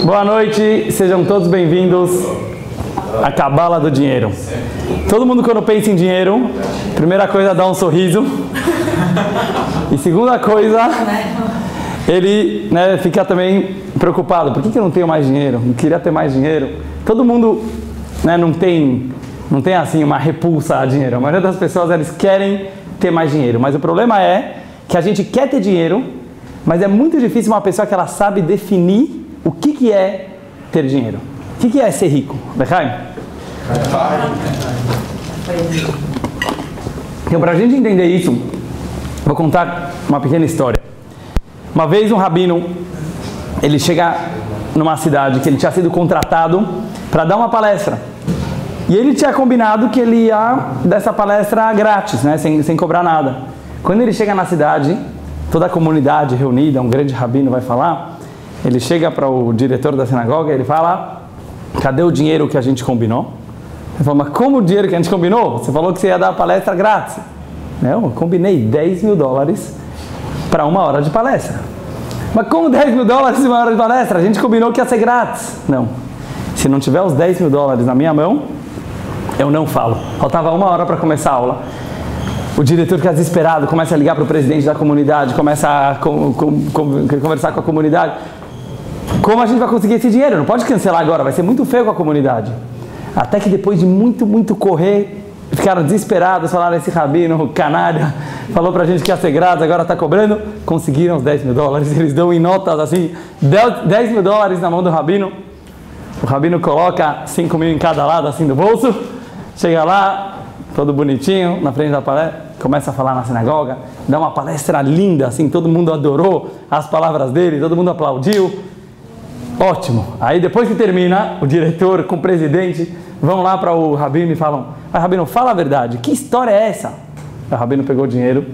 Boa noite, sejam todos bem-vindos à Cabala do Dinheiro. Todo mundo, quando pensa em dinheiro, primeira coisa, dá um sorriso. E segunda coisa, ele fica também preocupado. Por que eu não tenho mais dinheiro? Não queria ter mais dinheiro. Todo mundo não tem assim uma repulsa a dinheiro. A maioria das pessoas, eles querem ter mais dinheiro. Mas o problema é que a gente quer ter dinheiro, mas é muito difícil uma pessoa que ela sabe definir o que é ter dinheiro. O que é ser rico? Lechaim? Então, para a gente entender isso, vou contar uma pequena história. Uma vez um rabino, ele chega numa cidade que ele tinha sido contratado para dar uma palestra. E ele tinha combinado que ele ia dar essa palestra grátis, sem cobrar nada. Quando ele chega na cidade, toda a comunidade reunida, um grande rabino vai falar, ele chega para o diretor da sinagoga e ele fala: cadê o dinheiro que a gente combinou? Ele fala: mas como o dinheiro que a gente combinou? Você falou que você ia dar a palestra grátis. Não, eu combinei $10 mil para 1 hora de palestra. Mas como $10 mil em 1 hora de palestra? A gente combinou que ia ser grátis. Não. Se não tiver os $10 mil na minha mão, eu não falo. Faltava 1 hora para começar a aula. O diretor fica desesperado, começa a ligar para o presidente da comunidade, começa a conversar com a comunidade. Como a gente vai conseguir esse dinheiro? Não pode cancelar agora, vai ser muito feio com a comunidade. Até que depois de muito correr, ficaram desesperados, falaram: esse rabino, canalha, falou pra gente que ia ser grátis, agora está cobrando. Conseguiram os $10 mil, eles dão em notas assim, $10 mil na mão do rabino. O rabino coloca 5 mil em cada lado assim do bolso, chega lá, todo bonitinho, na frente da palestra, começa a falar na sinagoga, dá uma palestra linda, assim, todo mundo adorou as palavras dele, todo mundo aplaudiu. Ótimo. Aí depois que termina, o diretor com o presidente vão lá para o rabino e falam: rabino, fala a verdade, que história é essa? O rabino pegou o dinheiro,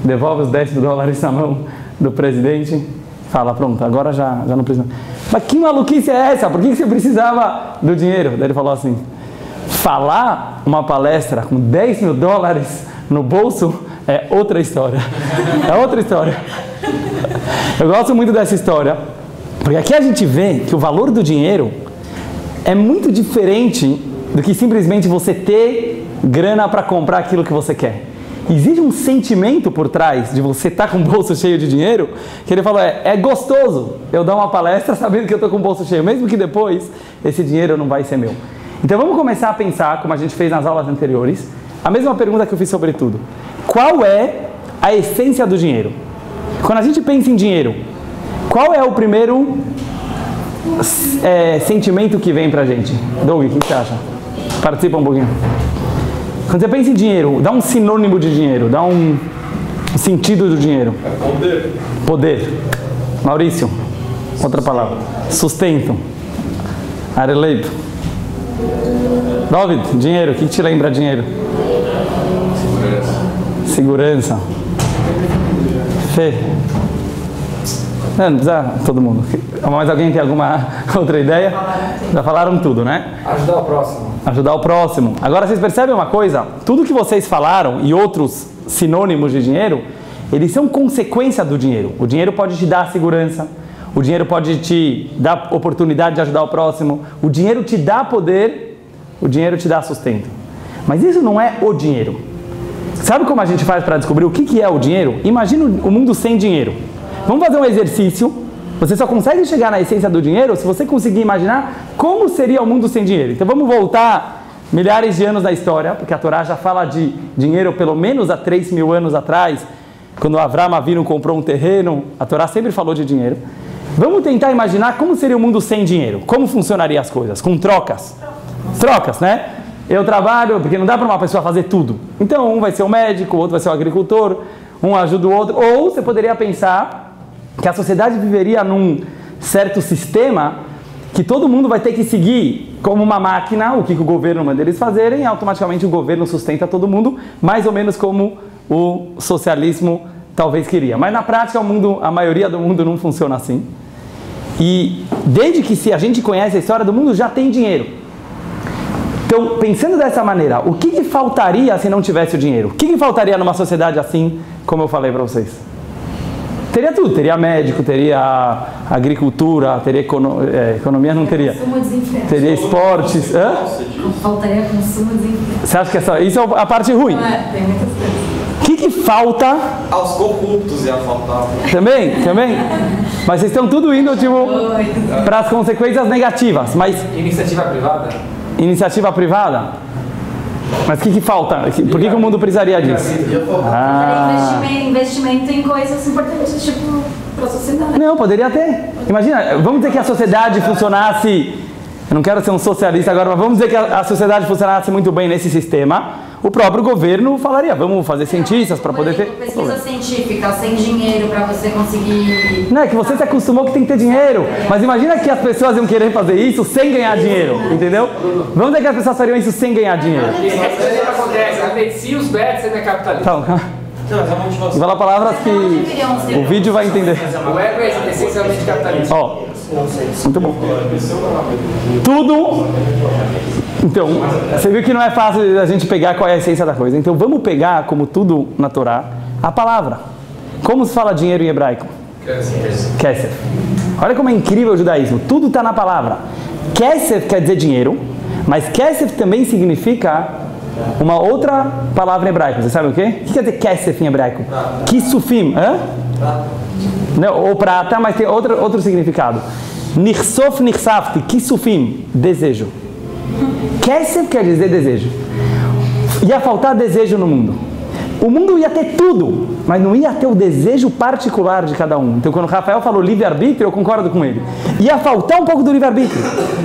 devolve os $10 mil na mão do presidente, fala: pronto, agora já não precisa. Mas que maluquice é essa? Por que você precisava do dinheiro? Daí ele falou assim: falar uma palestra com $10 mil no bolso é outra história. É outra história. Eu gosto muito dessa história, porque aqui a gente vê que o valor do dinheiro é muito diferente do que simplesmente você ter grana para comprar aquilo que você quer. Existe um sentimento por trás de você estar com o bolso cheio de dinheiro, que ele falou: é gostoso eu dar uma palestra sabendo que eu estou com o bolso cheio, mesmo que depois esse dinheiro não vai ser meu. Então vamos começar a pensar, como a gente fez nas aulas anteriores, a mesma pergunta que eu fiz sobre tudo. Qual é a essência do dinheiro? Quando a gente pensa em dinheiro, qual é o primeiro sentimento que vem pra gente? Doug, o que você acha? Participa um pouquinho. Quando você pensa em dinheiro, dá um sinônimo de dinheiro, dá um sentido do dinheiro. Poder. Poder. Maurício, outra palavra. Sustento. Areleito. David, dinheiro, o que te lembra dinheiro? Segurança. Fé. Não precisa todo mundo. Mas alguém tem alguma outra ideia? Já falaram tudo, né? Ajudar o próximo. Ajudar o próximo. Agora vocês percebem uma coisa? Tudo que vocês falaram e outros sinônimos de dinheiro, eles são consequência do dinheiro. O dinheiro pode te dar segurança. O dinheiro pode te dar oportunidade de ajudar o próximo. O dinheiro te dá poder. O dinheiro te dá sustento. Mas isso não é o dinheiro. Sabe como a gente faz para descobrir o que é o dinheiro? Imagina o mundo sem dinheiro. Vamos fazer um exercício. Você só consegue chegar na essência do dinheiro se você conseguir imaginar como seria o mundo sem dinheiro. Então vamos voltar milhares de anos na história, porque a Torá já fala de dinheiro pelo menos há 3 mil anos atrás. Quando Avraham Avinu comprou um terreno, a Torá sempre falou de dinheiro. Vamos tentar imaginar como seria o mundo sem dinheiro. Como funcionariam as coisas? Com trocas. Trocas, né? Eu trabalho, porque não dá para uma pessoa fazer tudo. Então um vai ser o médico, o outro vai ser o agricultor, um ajuda o outro. Ou você poderia pensar que a sociedade viveria num certo sistema que todo mundo vai ter que seguir como uma máquina, o que o governo manda eles fazerem, e automaticamente o governo sustenta todo mundo, mais ou menos como o socialismo talvez queria. Mas na prática a maioria do mundo não funciona assim. E desde que se a gente conhece a história do mundo, já tem dinheiro. Então, pensando dessa maneira, o que faltaria se não tivesse o dinheiro? O que faltaria numa sociedade assim, como eu falei para vocês? Teria tudo, teria médico, teria agricultura, teria economia, não teria. Teria esportes. Faltaria consumo desenfreado. Você acha que isso é a parte ruim? Tem muitas coisas. O que falta? Aos corruptos ia faltar. Também? Mas vocês estão tudo indo, tipo, para as consequências negativas. Mas Iniciativa privada? Iniciativa privada? Mas o que falta? Por que o mundo precisaria disso? Investimento em coisas importantes, tipo, para a sociedade. Não, poderia ter. Imagina, vamos dizer que a sociedade funcionasse... Eu não quero ser um socialista agora, mas vamos dizer que a sociedade funcionasse muito bem nesse sistema. O próprio governo falaria, vamos fazer cientistas para poder ter... Pesquisa científica, sem dinheiro para você conseguir... Não, é que você se acostumou que tem que ter dinheiro. Mas imagina que as pessoas iam querer fazer isso sem ganhar dinheiro, entendeu? Vamos dizer que as pessoas fariam isso sem ganhar dinheiro. Isso acontece, a medicina, os bets, você não é capitalista. Então, vou falar palavras que o vídeo vai entender. O ego é essencialmente capitalista. Ó, muito bom. Tudo... Então, você viu que não é fácil a gente pegar qual é a essência da coisa. Então, vamos pegar, como tudo na Torá, a palavra. Como se fala dinheiro em hebraico? Kesef. Olha como é incrível o judaísmo. Tudo está na palavra. Kesef quer dizer dinheiro, mas Kesef também significa uma outra palavra em hebraico. Você sabe o quê? O que quer dizer Kesef em hebraico? Kisufim. Não, ou prata, mas tem outro significado. Nirsof nirsafti. Kisufim. Desejo. Kesef quer dizer desejo. Ia faltar desejo no mundo. O mundo ia ter tudo, mas não ia ter o desejo particular de cada um. Então, quando o Rafael falou livre-arbítrio, eu concordo com ele. Ia faltar um pouco do livre-arbítrio.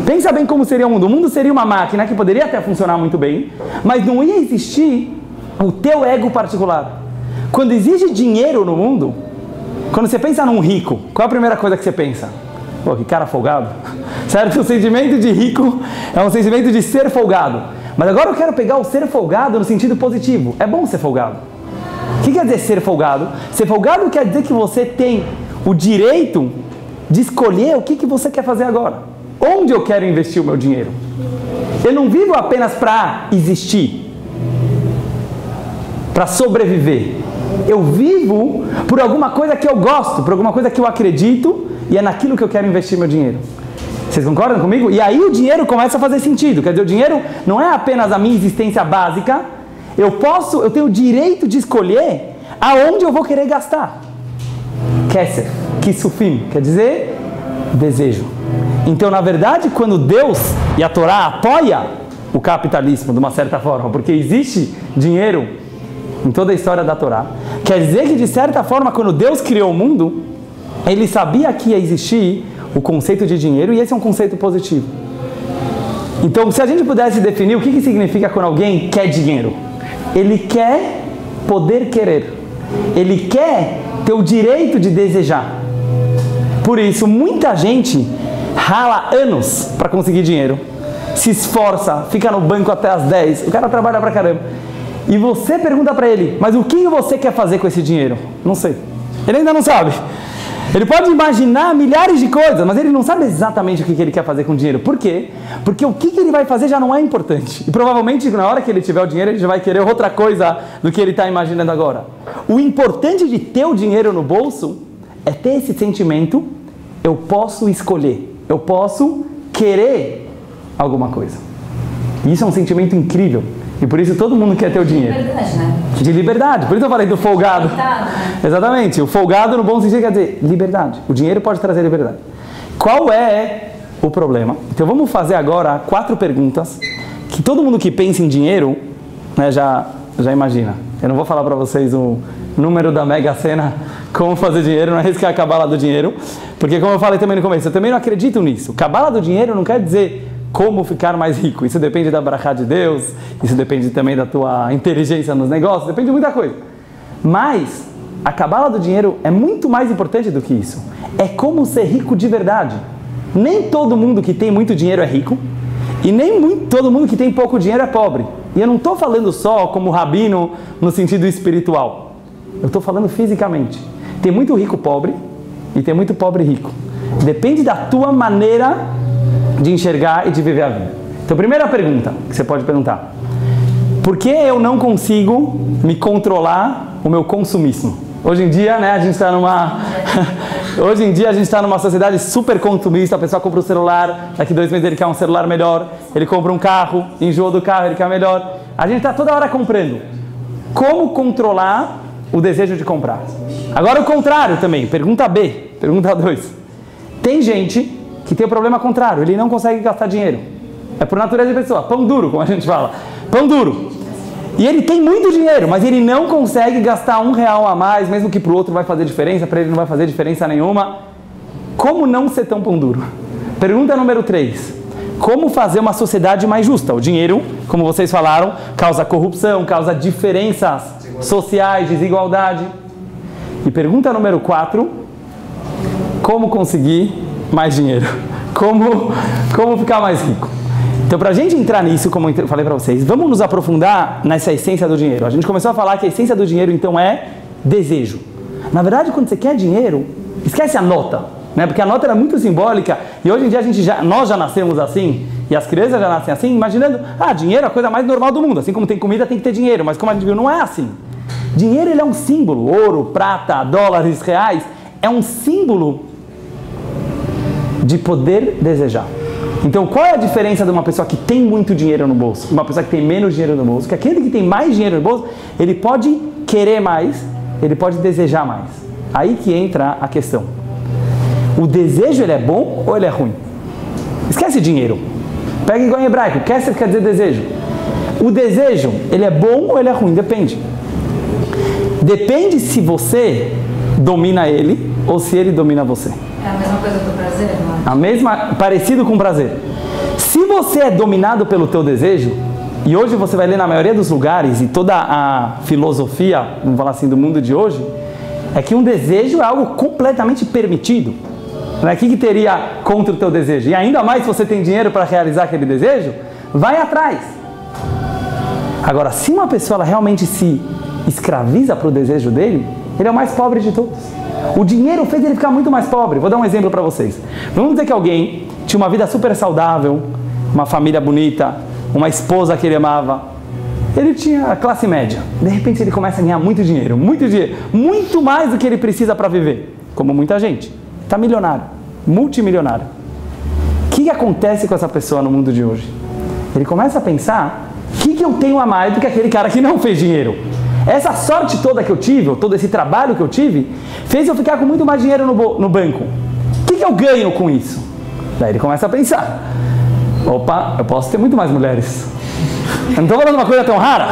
Pensa bem como seria o mundo. O mundo seria uma máquina que poderia até funcionar muito bem, mas não ia existir o teu ego particular. Quando existe dinheiro no mundo, quando você pensa num rico, qual é a primeira coisa que você pensa? Pô, que cara folgado. Certo? O sentimento de rico é um sentimento de ser folgado. Mas agora eu quero pegar o ser folgado no sentido positivo. É bom ser folgado. O que quer dizer ser folgado? Ser folgado quer dizer que você tem o direito de escolher o que você quer fazer agora. Onde eu quero investir o meu dinheiro? Eu não vivo apenas para existir, para sobreviver. Eu vivo por alguma coisa que eu gosto, por alguma coisa que eu acredito, e é naquilo que eu quero investir meu dinheiro. Vocês concordam comigo? E aí o dinheiro começa a fazer sentido. Quer dizer, o dinheiro não é apenas a minha existência básica. Eu tenho o direito de escolher aonde eu vou querer gastar. Kesef, kisufim, quer dizer desejo. Então, na verdade, quando Deus e a Torá apoia o capitalismo de uma certa forma, porque existe dinheiro em toda a história da Torá, quer dizer que de certa forma, quando Deus criou o mundo, Ele sabia que ia existir o conceito de dinheiro, e esse é um conceito positivo. Então, se a gente pudesse definir o que significa quando alguém quer dinheiro, ele quer poder querer, ele quer ter o direito de desejar. Por isso, muita gente rala anos para conseguir dinheiro, se esforça, fica no banco até as 10, o cara trabalha pra caramba, e você pergunta para ele, mas o que você quer fazer com esse dinheiro? Não sei. Ele ainda não sabe. Ele pode imaginar milhares de coisas, mas ele não sabe exatamente o que ele quer fazer com o dinheiro. Por quê? Porque o que ele vai fazer já não é importante. E provavelmente na hora que ele tiver o dinheiro, ele já vai querer outra coisa do que ele está imaginando agora. O importante de ter o dinheiro no bolso é ter esse sentimento, eu posso escolher, eu posso querer alguma coisa. E isso é um sentimento incrível. E por isso todo mundo quer ter o dinheiro. De liberdade, né? De liberdade. Por isso eu falei do folgado. Exatamente. O folgado no bom sentido quer dizer liberdade. O dinheiro pode trazer liberdade. Qual é o problema? Então vamos fazer agora 4 perguntas que todo mundo que pensa em dinheiro, né, já imagina. Eu não vou falar para vocês o número da Mega Sena, como fazer dinheiro, não é arriscar a cabala do dinheiro. Porque como eu falei também no começo, eu também não acredito nisso. Cabala do dinheiro não quer dizer como ficar mais rico. Isso depende da barachá de Deus, isso depende também da tua inteligência nos negócios, depende de muita coisa. Mas a cabala do dinheiro é muito mais importante do que isso. É como ser rico de verdade. Nem todo mundo que tem muito dinheiro é rico, e nem todo mundo que tem pouco dinheiro é pobre. E eu não estou falando só como rabino no sentido espiritual. Eu estou falando fisicamente. Tem muito rico pobre e tem muito pobre rico. Depende da tua maneira de enxergar e de viver a vida. Então, primeira pergunta que você pode perguntar: por que eu não consigo me controlar o meu consumismo? Hoje em dia, né, a gente está Hoje em dia a gente está numa sociedade super consumista. A pessoa compra um celular, daqui 2 meses ele quer um celular melhor. Ele compra um carro, enjoa do carro, ele quer melhor. A gente está toda hora comprando. Como controlar o desejo de comprar? Agora o contrário também, pergunta B, pergunta 2. Tem gente que tem o problema contrário, ele não consegue gastar dinheiro. É por natureza de pessoa, pão duro, como a gente fala. Pão duro. E ele tem muito dinheiro, mas ele não consegue gastar R$1 a mais, mesmo que para o outro vai fazer diferença, para ele não vai fazer diferença nenhuma. Como não ser tão pão duro? Pergunta número 3. Como fazer uma sociedade mais justa? O dinheiro, como vocês falaram, causa corrupção, causa diferenças sociais, desigualdade. E pergunta número 4. Como conseguir mais dinheiro? Como ficar mais rico? Então, para a gente entrar nisso, como eu falei para vocês, vamos nos aprofundar nessa essência do dinheiro. A gente começou a falar que a essência do dinheiro, então, é desejo. Na verdade, quando você quer dinheiro, esquece a nota, né? Porque a nota era muito simbólica e hoje em dia nós já nascemos assim e as crianças já nascem assim, imaginando, dinheiro é a coisa mais normal do mundo. Assim como tem comida, tem que ter dinheiro. Mas como a gente viu, não é assim. Dinheiro, ele é um símbolo. Ouro, prata, dólares, reais. É um símbolo de poder desejar. Então, qual é a diferença de uma pessoa que tem muito dinheiro no bolso e uma pessoa que tem menos dinheiro no bolso? Que aquele que tem mais dinheiro no bolso, ele pode querer mais, ele pode desejar mais. Aí que entra a questão. O desejo, ele é bom ou ele é ruim? Esquece dinheiro. Pega igual em hebraico. Kesef quer dizer desejo. O desejo, ele é bom ou ele é ruim? Depende. Depende se você domina ele ou se ele domina você. É a mesma coisa do prazer, não é? Parecido com prazer. Se você é dominado pelo teu desejo, e hoje você vai ler na maioria dos lugares, e toda a filosofia, vamos falar assim, do mundo de hoje, é que um desejo é algo completamente permitido. O que teria contra o teu desejo? E ainda mais se você tem dinheiro para realizar aquele desejo, vai atrás. Agora, se uma pessoa ela realmente se escraviza para o desejo dele, ele é o mais pobre de todos. O dinheiro fez ele ficar muito mais pobre. Vou dar um exemplo para vocês. Vamos dizer que alguém tinha uma vida super saudável, uma família bonita, uma esposa que ele amava. Ele tinha a classe média. De repente ele começa a ganhar muito dinheiro, muito mais do que ele precisa para viver. Como muita gente. Está milionário, multimilionário. O que acontece com essa pessoa no mundo de hoje? Ele começa a pensar, o que eu tenho a mais do que aquele cara que não fez dinheiro? Essa sorte toda que eu tive, ou todo esse trabalho que eu tive, fez eu ficar com muito mais dinheiro no banco. O que eu ganho com isso? Daí ele começa a pensar, opa, eu posso ter muito mais mulheres. Eu não estou falando uma coisa tão rara.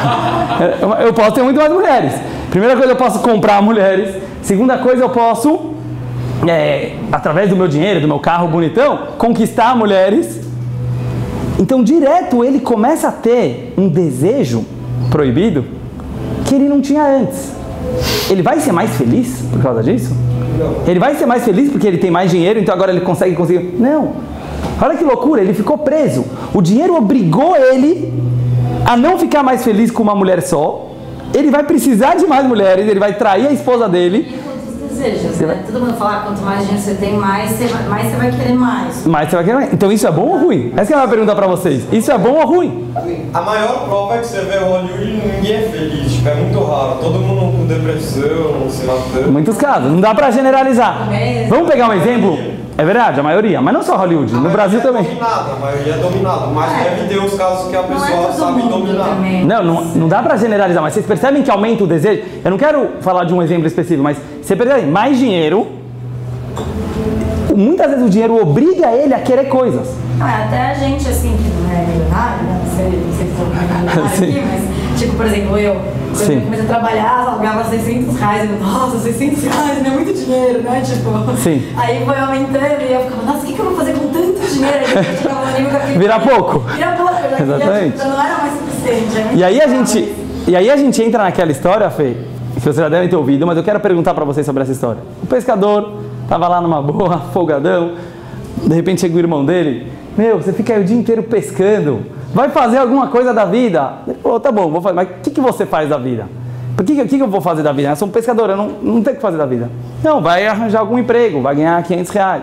Eu posso ter muito mais mulheres. Primeira coisa, eu posso comprar mulheres. Segunda coisa, eu posso, através do meu dinheiro, do meu carro bonitão, conquistar mulheres. Então, direto, ele começa a ter um desejo proibido que ele não tinha antes. Ele vai ser mais feliz por causa disso? Não. Ele vai ser mais feliz porque ele tem mais dinheiro, então agora ele consegue conseguir... Não. Olha que loucura, ele ficou preso. O dinheiro obrigou ele a não ficar mais feliz com uma mulher só. Ele vai precisar de mais mulheres, ele vai trair a esposa dele. Desejos, né? Todo mundo fala, quanto mais dinheiro você tem, mais você vai querer mais. Mais você vai querer mais. Então isso é bom ou ruim? Essa que é a minha pergunta pra vocês. Isso é bom ou ruim? A maior prova é que você vê Hollywood e ninguém é feliz. Tipo, é muito raro. Todo mundo com depressão, se matando. Muitos casos. Não dá pra generalizar. Vamos pegar um exemplo? É verdade, a maioria. Mas não só Hollywood. No Brasil também. A maioria é dominada. Mas deve ter os casos que a pessoa sabe dominar. Não dá pra generalizar. Mas vocês percebem que aumenta o desejo? Eu não quero falar de um exemplo específico, mas você percebe, mais dinheiro, muitas vezes o dinheiro obriga ele a querer coisas. Até a gente, assim, que não é milionário, né? Não sei se for milionário aqui, mas, tipo, por exemplo, eu comecei a trabalhar, ganhava R$600, eu, nossa, R$600, não é muito dinheiro, né? Tipo, sim. Aí foi aumentando e eu ficava, nossa, o que eu vou fazer com tanto dinheiro? Vira pouco. Vira pouco, já exatamente. Já não era mais suficiente. E aí a gente entra naquela história, Fê, que vocês já devem ter ouvido, mas eu quero perguntar para vocês sobre essa história. O pescador estava lá numa boa, folgadão, de repente chega o irmão dele, você fica aí o dia inteiro pescando, vai fazer alguma coisa da vida? Ele falou, tá bom, vou fazer, mas o que você faz da vida? O que eu vou fazer da vida? Eu sou um pescador, eu não tenho o que fazer da vida. Não, vai arranjar algum emprego, vai ganhar R$500.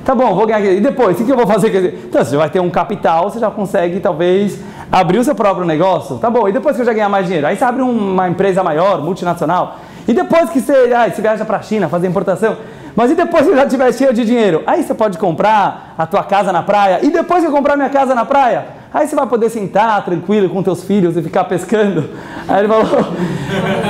Tá bom, vou ganhar. E depois, o que eu vou fazer? Então, você já vai ter um capital, você já consegue, talvez, abrir o seu próprio negócio. Tá bom, e depois que eu já ganhar mais dinheiro? Aí você abre uma empresa maior, multinacional. E depois que você viaja para a China, fazer importação, mas e depois que você já estiver cheio de dinheiro? Aí você pode comprar a tua casa na praia. E depois que eu comprar minha casa na praia? Aí você vai poder sentar tranquilo com teus filhos e ficar pescando. Aí ele falou,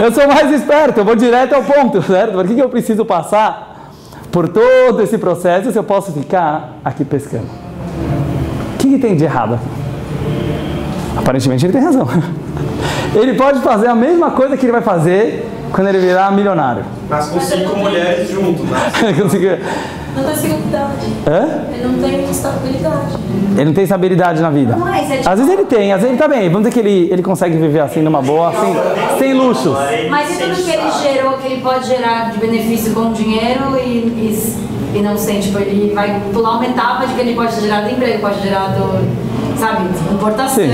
eu sou mais esperto, eu vou direto ao ponto, certo? Por que eu preciso passar por todo esse processo se eu posso ficar aqui pescando? O que tem de errado aqui? Aparentemente ele tem razão. Ele pode fazer a mesma coisa que ele vai fazer quando ele virar milionário. Mas com 5 mulheres junto, né? Não tem estabilidade. Ele não tem estabilidade. Ele não tem estabilidade na vida. Às vezes ele tem, às vezes ele tá bem. Vamos dizer que ele consegue viver assim numa boa, sem luxos. Mas e tudo que ele gerou, que ele pode gerar de benefício com dinheiro e não sente, tipo, ele vai pular uma etapa de que ele pode gerar do emprego, pode gerar sabe, importação. Sim.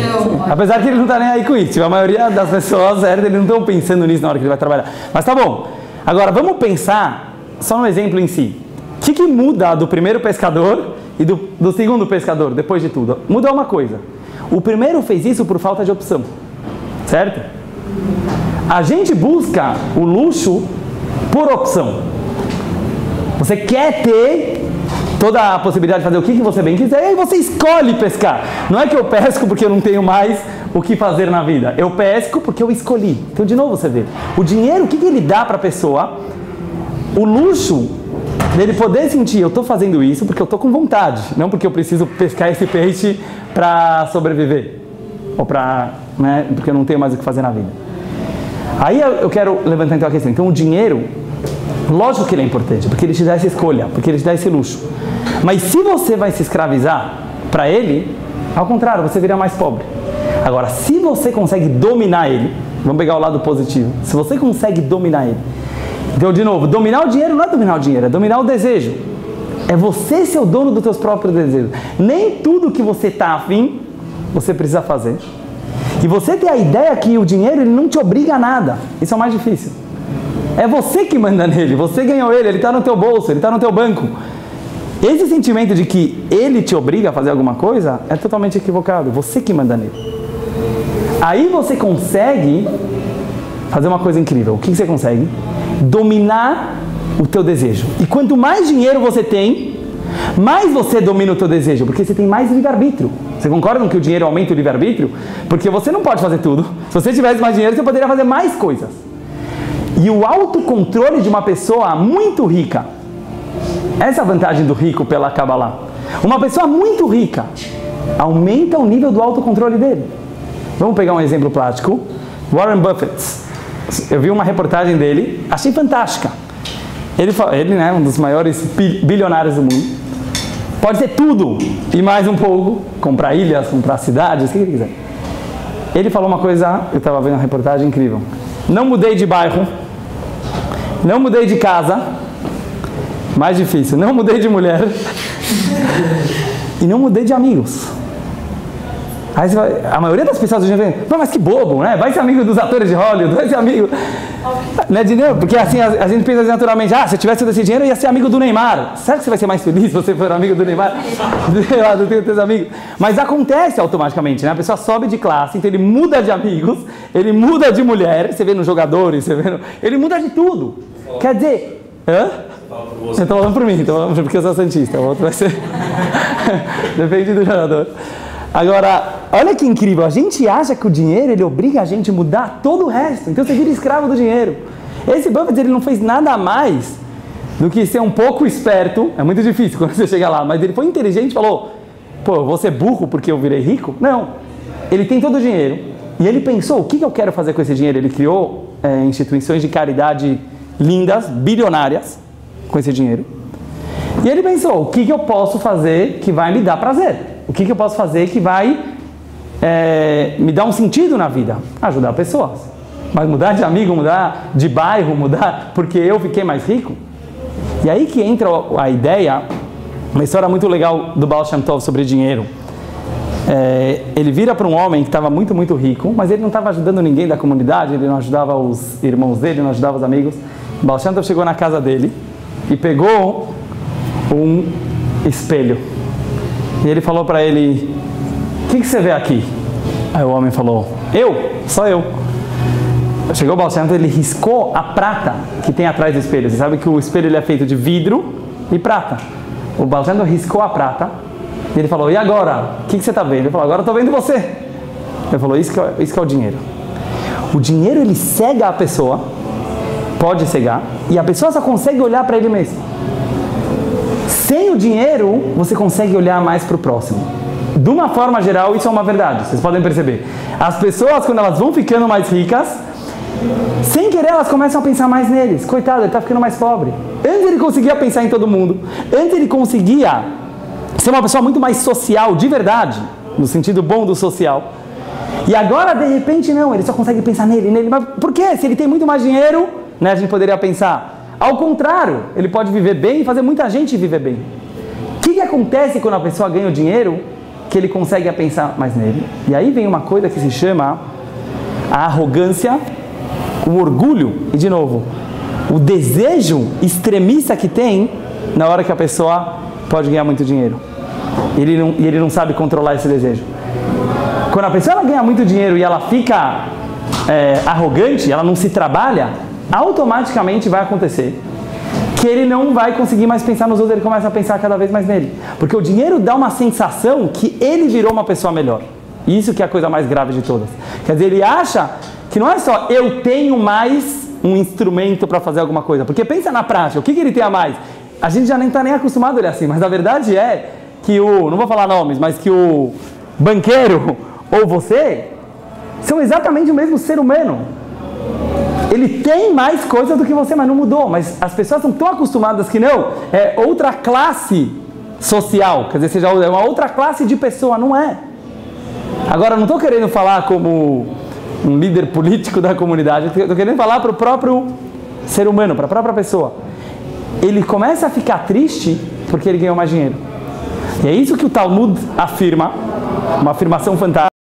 Apesar que ele não tá nem aí com isso. A maioria das pessoas, eles não estão pensando nisso na hora que ele vai trabalhar. Mas tá bom. Agora, vamos pensar só no exemplo em si. O que muda do primeiro pescador e do segundo pescador, depois de tudo? Muda uma coisa. O primeiro fez isso por falta de opção. Certo? A gente busca o luxo por opção. Você quer ter toda a possibilidade de fazer o que você bem quiser, e aí você escolhe pescar. Não é que eu pesco porque eu não tenho mais o que fazer na vida. Eu pesco porque eu escolhi. Então, de novo, você vê. O dinheiro, o que ele dá para a pessoa? O luxo dele poder sentir, eu estou fazendo isso porque eu estou com vontade, não porque eu preciso pescar esse peixe para sobreviver. Ou para, né, porque eu não tenho mais o que fazer na vida. Aí eu quero levantar então a questão. Então, o dinheiro, lógico que ele é importante, porque ele te dá essa escolha, porque ele te dá esse luxo. Mas se você vai se escravizar para ele, ao contrário, você virá mais pobre. Agora, se você consegue dominar ele, vamos pegar o lado positivo, se você consegue dominar ele, então, de novo, dominar o dinheiro não é dominar o dinheiro, é dominar o desejo. É você ser o dono dos seus próprios desejos. Nem tudo que você está afim, você precisa fazer. E você ter a ideia que o dinheiro ele não te obriga a nada. Isso é o mais difícil. É você que manda nele, você ganhou ele está no teu bolso, ele está no teu banco. Esse sentimento de que ele te obriga a fazer alguma coisa é totalmente equivocado. Você que manda nele. Aí você consegue fazer uma coisa incrível. O que você consegue? Dominar o teu desejo. E quanto mais dinheiro você tem, mais você domina o teu desejo, porque você tem mais livre-arbítrio. Você concorda com que o dinheiro aumenta o livre-arbítrio? Porque você não pode fazer tudo. Se você tivesse mais dinheiro, você poderia fazer mais coisas. E o autocontrole de uma pessoa muito rica, essa é a vantagem do rico pela Kabbalah. Uma pessoa muito rica aumenta o nível do autocontrole dele. Vamos pegar um exemplo prático. Warren Buffett. Eu vi uma reportagem dele, achei fantástica. Ele, né, um dos maiores bilionários do mundo. Pode ter tudo e mais um pouco. Comprar ilhas, comprar cidades, o que ele quiser. Ele falou uma coisa, eu estava vendo uma reportagem incrível. Não mudei de bairro, não mudei de casa, mais difícil, não mudei de mulher e não mudei de amigos. Aí a maioria das pessoas hoje vem, mas que bobo, né? Vai ser amigo dos atores de Hollywood, vai ser amigo... Né, dinheiro? Porque assim, a gente pensa naturalmente, se eu tivesse todo esse dinheiro, eu ia ser amigo do Neymar. Será que você vai ser mais feliz se você for amigo do Neymar? Sei lá, não tenho teus amigos. Mas acontece automaticamente, né? A pessoa sobe de classe, então ele muda de amigos, ele muda de mulher, você vê nos jogadores, ele muda de tudo. Quer dizer... Eu estou falando por mim, porque eu sou santista, o outro vai ser... Depende do jogador. Agora, olha que incrível, a gente acha que o dinheiro ele obriga a gente a mudar todo o resto, então você vira escravo do dinheiro. Esse Buffett ele não fez nada mais do que ser um pouco esperto, é muito difícil quando você chega lá, mas ele foi inteligente e falou, pô, eu vou ser burro porque eu virei rico? Não, ele tem todo o dinheiro e ele pensou, o que eu quero fazer com esse dinheiro? Ele criou instituições de caridade lindas, bilionárias, com esse dinheiro. E ele pensou, o que eu posso fazer que vai me dar prazer? O que eu posso fazer que vai me dar um sentido na vida? Ajudar pessoas. Mas mudar de amigo, mudar de bairro, mudar porque eu fiquei mais rico? E aí que entra a ideia, uma história muito legal do Baal Shem Tov sobre dinheiro. Ele vira para um homem que estava muito, muito rico, mas ele não estava ajudando ninguém da comunidade, ele não ajudava os irmãos dele, não ajudava os amigos. O Baal Shem Tov chegou na casa dele e pegou um espelho. E ele falou para ele, o que você vê aqui? Aí o homem falou, só eu. chegou o Baal Shem Tov, ele riscou a prata que tem atrás do espelho. Você sabe que o espelho ele é feito de vidro e prata. O Baal Shem Tov riscou a prata e ele falou, e agora? O que você está vendo? Ele falou, agora eu estou vendo você. Ele falou, isso que é o dinheiro. O dinheiro ele cega a pessoa, pode cegar, e a pessoa só consegue olhar para ele mesmo. Sem o dinheiro, você consegue olhar mais para o próximo. De uma forma geral, isso é uma verdade, vocês podem perceber. As pessoas, quando elas vão ficando mais ricas, sem querer elas começam a pensar mais neles. Coitado, ele está ficando mais pobre. Antes ele conseguia pensar em todo mundo. Antes ele conseguia ser uma pessoa muito mais social, de verdade, no sentido bom do social. E agora, de repente, não, ele só consegue pensar nele. Mas por quê? Se ele tem muito mais dinheiro, né, a gente poderia pensar... Ao contrário, ele pode viver bem e fazer muita gente viver bem. O que acontece quando a pessoa ganha o dinheiro? Que ele consegue pensar mais nele. E aí vem uma coisa que se chama a arrogância, o orgulho e, de novo, o desejo extremista que tem na hora que a pessoa pode ganhar muito dinheiro. E ele não sabe controlar esse desejo. Quando a pessoa ela ganha muito dinheiro e ela fica arrogante, ela não se trabalha, automaticamente vai acontecer que ele não vai conseguir mais pensar nos outros, ele começa a pensar cada vez mais nele. Porque o dinheiro dá uma sensação que ele virou uma pessoa melhor. Isso que é a coisa mais grave de todas. Quer dizer, ele acha que não é só eu tenho mais um instrumento para fazer alguma coisa. Porque pensa na prática, o que ele tem a mais? A gente já nem está nem acostumado a olhar assim, mas a verdade é que não vou falar nomes, mas que o banqueiro ou você são exatamente o mesmo ser humano. Ele tem mais coisas do que você, mas não mudou. Mas as pessoas são tão acostumadas que não, é outra classe social. Quer dizer, seja uma outra classe de pessoa, não é. Agora, não estou querendo falar como um líder político da comunidade, estou querendo falar para o próprio ser humano, para a própria pessoa. Ele começa a ficar triste porque ele ganhou mais dinheiro. E é isso que o Talmud afirma, uma afirmação fantástica.